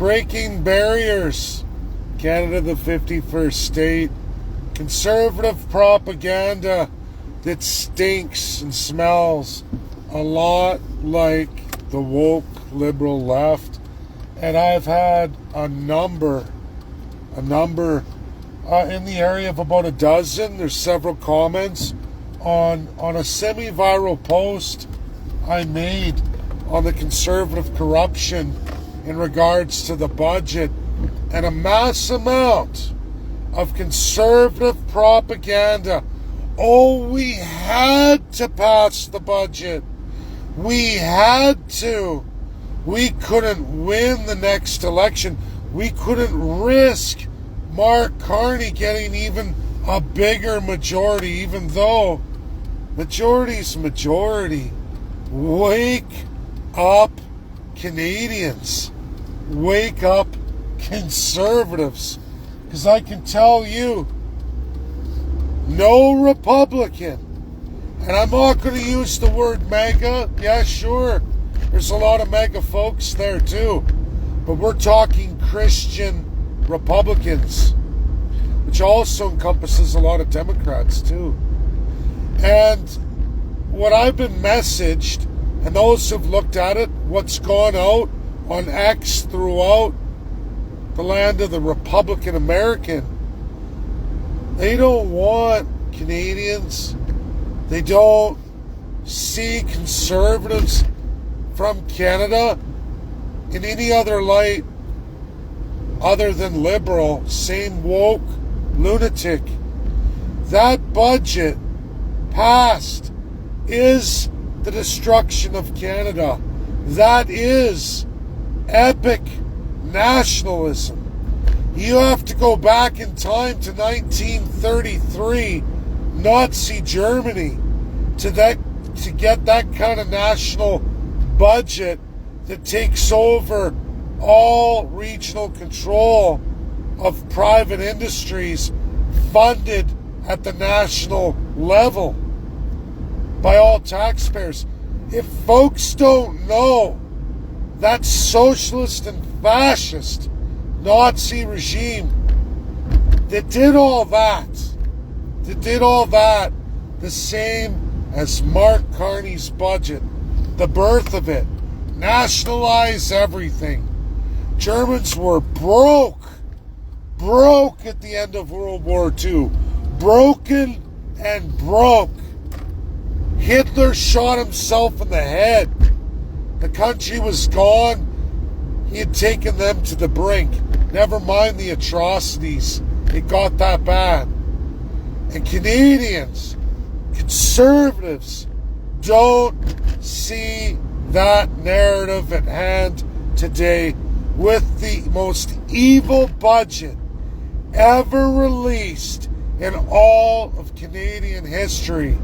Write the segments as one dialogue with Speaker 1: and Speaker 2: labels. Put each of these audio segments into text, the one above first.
Speaker 1: breaking barriers. Canada, the 51st state. Conservative propaganda that stinks and smells a lot like the woke liberal left. And I've had a number in the area of about a dozen. There's several comments on a semi-viral post I made on the conservative corruption in regards to the budget, and a mass amount of conservative propaganda. Oh, we had to pass the budget. We had to. We couldn't win the next election. We couldn't risk Mark Carney getting even a bigger majority, even though majority's majority. Wake up, Canadians. Wake up, conservatives. Because I can tell you, no Republican, and I'm not going to use the word MAGA. Yeah, sure, there's a lot of MAGA folks there too, but we're talking Christian Republicans, which also encompasses a lot of Democrats too. And what I've been messaged, and those who've looked at it, what's gone out on X throughout the land of the Republican American, they don't want Canadians. They don't see conservatives from Canada in any other light other than liberal, same woke, lunatic. That budget passed is the destruction of Canada. That is epic nationalism. You have to go back in time to 1933, Nazi Germany, to get that kind of national budget that takes over all regional control of private industries funded at the national level by all taxpayers. If folks don't know, that socialist and fascist Nazi regime that did all that, the same as Mark Carney's budget, the birth of it, nationalize everything. Germans were broke at the end of World War II, broken and broke. Hitler shot himself in the head. The country was gone. He had taken them to the brink. Never mind the atrocities. It got that bad. And Canadians, conservatives, don't see that narrative at hand today with the most evil budget ever released in all of Canadian history.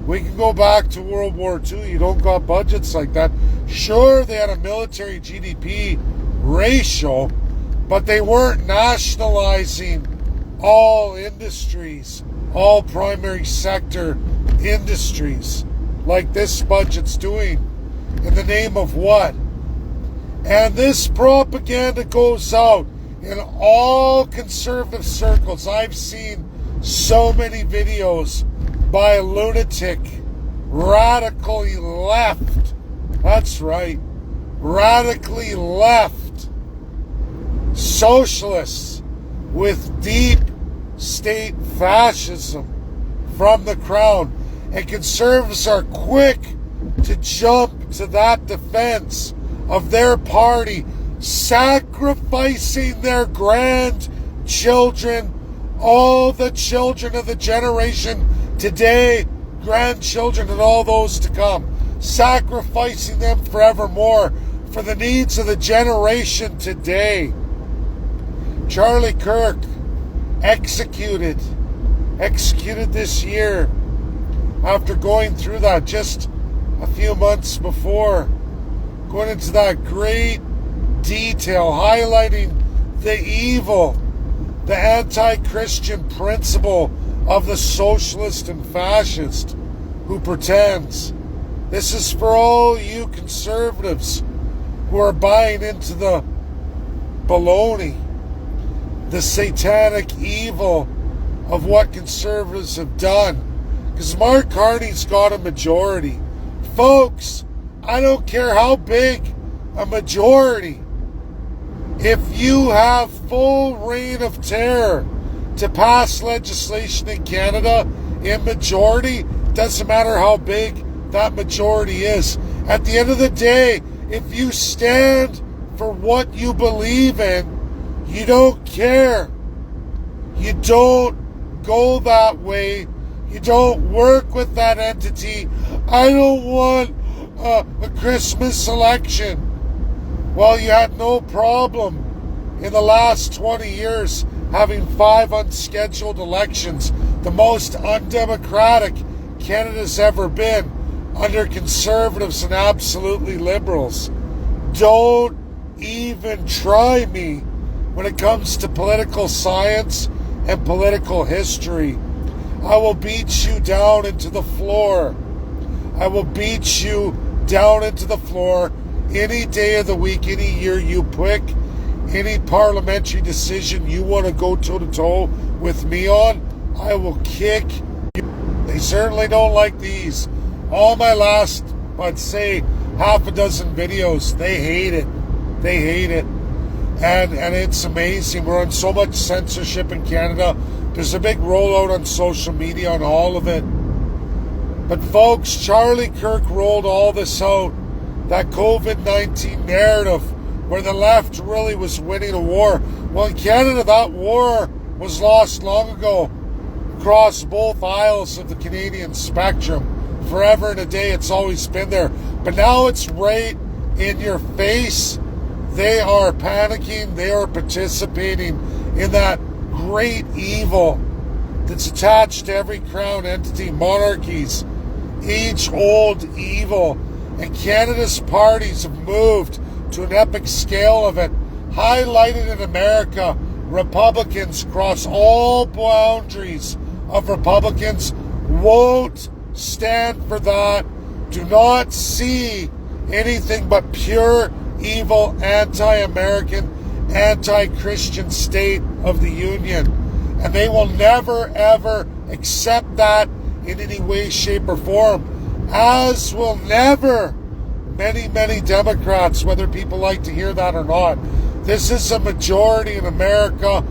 Speaker 1: We can go back to World War II. You don't got budgets like that. Sure, they had a military GDP ratio, but they weren't nationalizing all industries, all primary sector industries, like this budget's doing. In the name of what? And this propaganda goes out in all conservative circles. I've seen so many videos by a lunatic, radically left. That's right, radically left socialists with deep state fascism from the crown. And conservatives are quick to jump to that defense of their party, sacrificing their grandchildren, all the children of the generation today, grandchildren, and all those to come, sacrificing them forevermore for the needs of the generation today. Charlie Kirk executed this year after going through that just a few months before, going into that great detail, highlighting the evil, the anti-Christian principle of the socialist and fascist who pretends. This is for all you conservatives who are buying into the baloney, the satanic evil of what conservatives have done. Because Mark Carney's got a majority. Folks, I don't care how big a majority. If you have full reign of terror to pass legislation in Canada in majority, doesn't matter how big that majority is. At the end of the day, if you stand for what you believe in, you don't care. You don't go that way. You don't work with that entity. I don't want a Christmas election. Well, you had no problem in the last 20 years having 5 unscheduled elections, the most undemocratic Canada's ever been, under conservatives and absolutely liberals. Don't even try me when it comes to political science and political history. I will beat you down into the floor. I will beat you down into the floor any day of the week, any year you pick, any parliamentary decision you want to go toe-to-toe with me on, I will kick you. They certainly don't like these. All my last, I'd say, half a dozen videos, they hate it. They hate it. And it's amazing. We're on so much censorship in Canada. There's a big rollout on social media on all of it. But folks, Charlie Kirk rolled all this out. That COVID-19 narrative where the left really was winning a war. Well, in Canada, that war was lost long ago across both aisles of the Canadian spectrum. Forever and a day, it's always been there. But now it's right in your face. They are panicking. They are participating in that great evil that's attached to every crown entity, monarchies, age-old evil. And Canada's parties have moved to an epic scale of it. Highlighted in America, Republicans across all boundaries of Republicans won't stand for that. Do not see anything but pure evil, anti-American, anti-Christian state of the Union. And they will never, ever accept that in any way, shape, or form. As will never many, many Democrats, whether people like to hear that or not. This is a majority in America,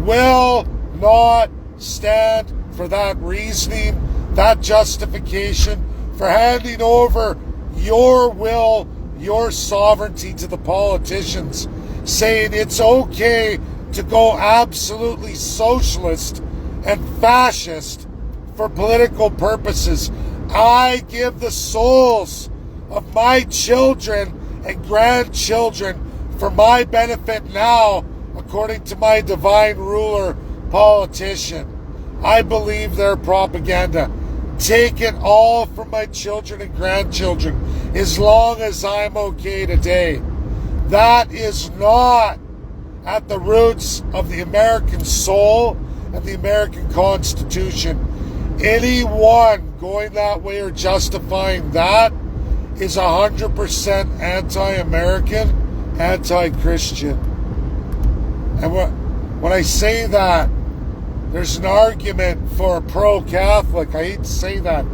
Speaker 1: will not stand for that reasoning, that justification for handing over your will, your sovereignty to the politicians, saying it's okay to go absolutely socialist and fascist for political purposes. I give the souls of my children and grandchildren for my benefit now, according to my divine ruler politician. I believe their propaganda. Take it all from my children and grandchildren as long as I'm okay today. That is not at the roots of the American soul and the American Constitution. Anyone going that way or justifying that is 100% anti-American, anti-Christian. And when I say that, there's an argument for pro-Catholic, I hate to say that,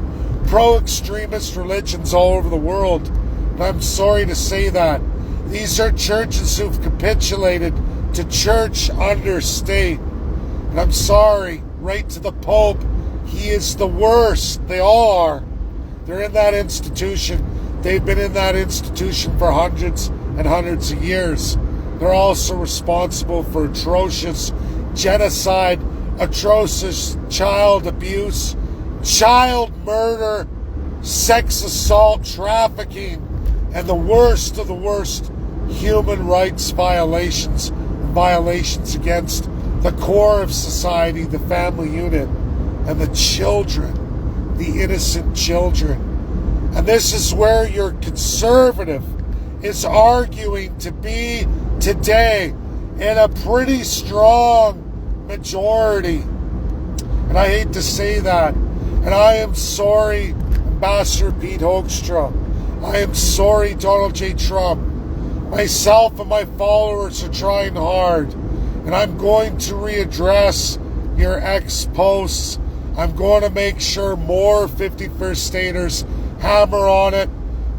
Speaker 1: pro-extremist religions all over the world. And I'm sorry to say that. These are churches who've capitulated to church under state. And I'm sorry, right to the Pope, he is the worst. They all are. They're in that institution. They've been in that institution for hundreds and hundreds of years. They're also responsible for atrocious genocide, atrocious child abuse, child murder, sex assault, trafficking, and the worst of the worst human rights violations against the core of society, the family unit, and the children, the innocent children. And this is where your conservative is arguing to be today in a pretty strong majority. And I hate to say that. And I am sorry, Ambassador Pete Hoekstra. I am sorry, Donald J. Trump. Myself and my followers are trying hard, and I'm going to readdress your X posts. I'm going to make sure more 51st Staters hammer on it.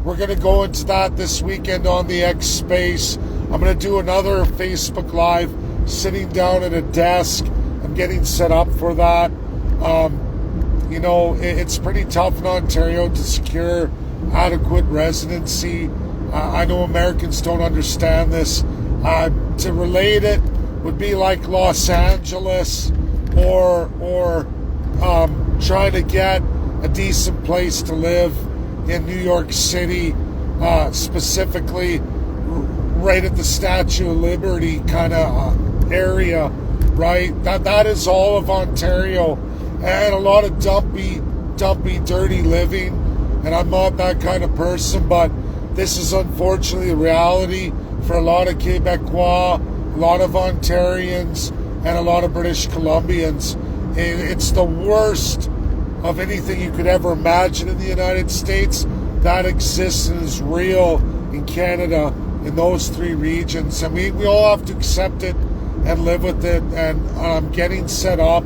Speaker 1: We're going to go into that this weekend on the X Space. I'm going to do another Facebook Live sitting down at a desk. I'm getting set up for that. You know, it's pretty tough in Ontario to secure adequate residency. I know Americans don't understand this. To relate it would be like Los Angeles or trying to get a decent place to live in New York City, specifically right at the Statue of Liberty kind of area, right? That is all of Ontario, and a lot of dumpy, dirty living. And I'm not that kind of person, but this is unfortunately a reality for a lot of Quebecois, a lot of Ontarians, and a lot of British Columbians. It's the worst of anything you could ever imagine in the United States that exists and is real in Canada, in those three regions. And we all have to accept it and live with it. And I'm getting set up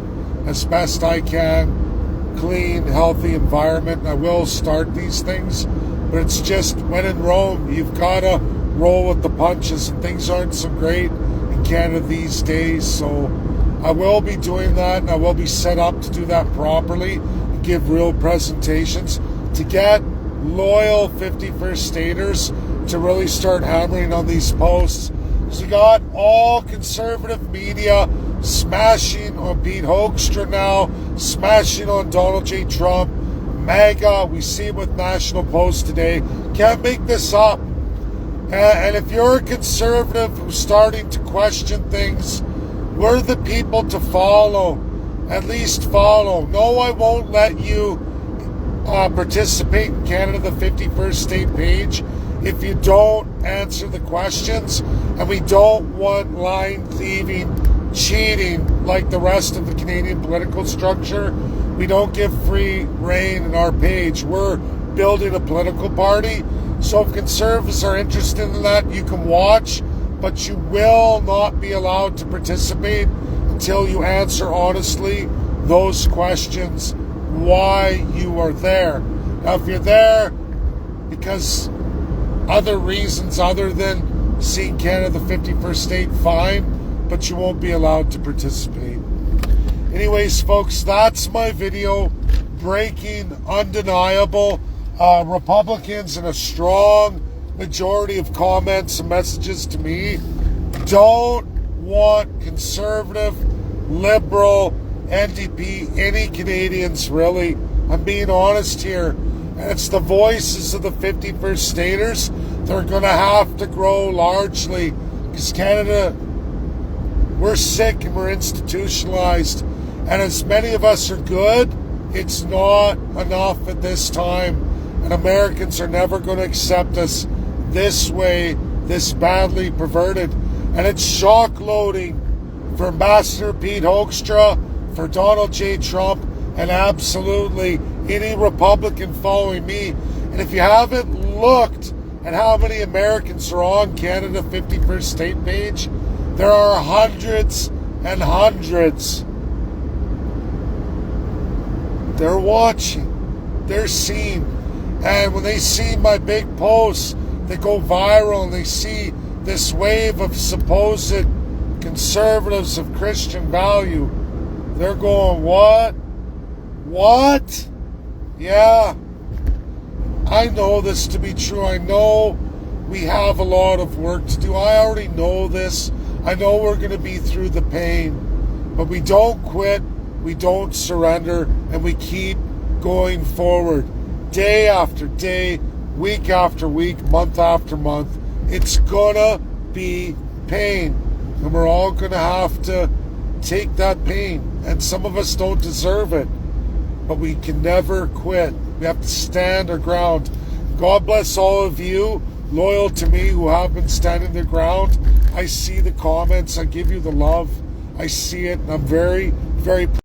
Speaker 1: as best I can, clean, healthy environment. I will start these things, but it's just when in Rome, you've got to roll with the punches, and things aren't so great in Canada these days. So I will be doing that, and I will be set up to do that properly, and give real presentations to get loyal 51st Staters to really start hammering on these posts. So you got all conservative media smashing on Pete Hoekstra now, smashing on Donald J. Trump, MAGA. We see it with National Post today. Can't make this up. And if you're a conservative who's starting to question things, we're the people to follow. At least follow. No, I won't let you participate in Canada, the 51st State page, if you don't answer the questions. And we don't want line thieving, cheating like the rest of the Canadian political structure. We don't give free rein in our page. We're building a political party. So if conservatives are interested in that, you can watch, but you will not be allowed to participate until you answer honestly those questions, why you are there. Now, if you're there because other reasons other than seeing Canada, the 51st State, fine, but you won't be allowed to participate. Anyways, folks, that's my video. Breaking, undeniable. Republicans, in a strong majority of comments and messages to me, don't want conservative, liberal, NDP, any Canadians really. I'm being honest here. And it's the voices of the 51st Staters that are going to have to grow largely, because Canada, we're sick and we're institutionalized. And as many of us are good, it's not enough at this time. And Americans are never going to accept us this way, this badly perverted. And it's shock loading for Ambassador Pete Hoekstra, for Donald J. Trump, and absolutely any Republican following me. And if you haven't looked at how many Americans are on Canada 51st State page, there are hundreds and hundreds. They're watching. They're seeing. And when they see my big posts, they go viral, and they see this wave of supposed conservatives of Christian value. They're going, what? What? Yeah. I know this to be true. I know we have a lot of work to do. I already know this. I know we're going to be through the pain. But we don't quit. We don't surrender. And we keep going forward. Day after day, week after week, month after month. It's gonna be pain. And we're all gonna have to take that pain. And some of us don't deserve it. But we can never quit. We have to stand our ground. God bless all of you loyal to me who have been standing their ground. I see the comments. I give you the love. I see it. And I'm very, very proud.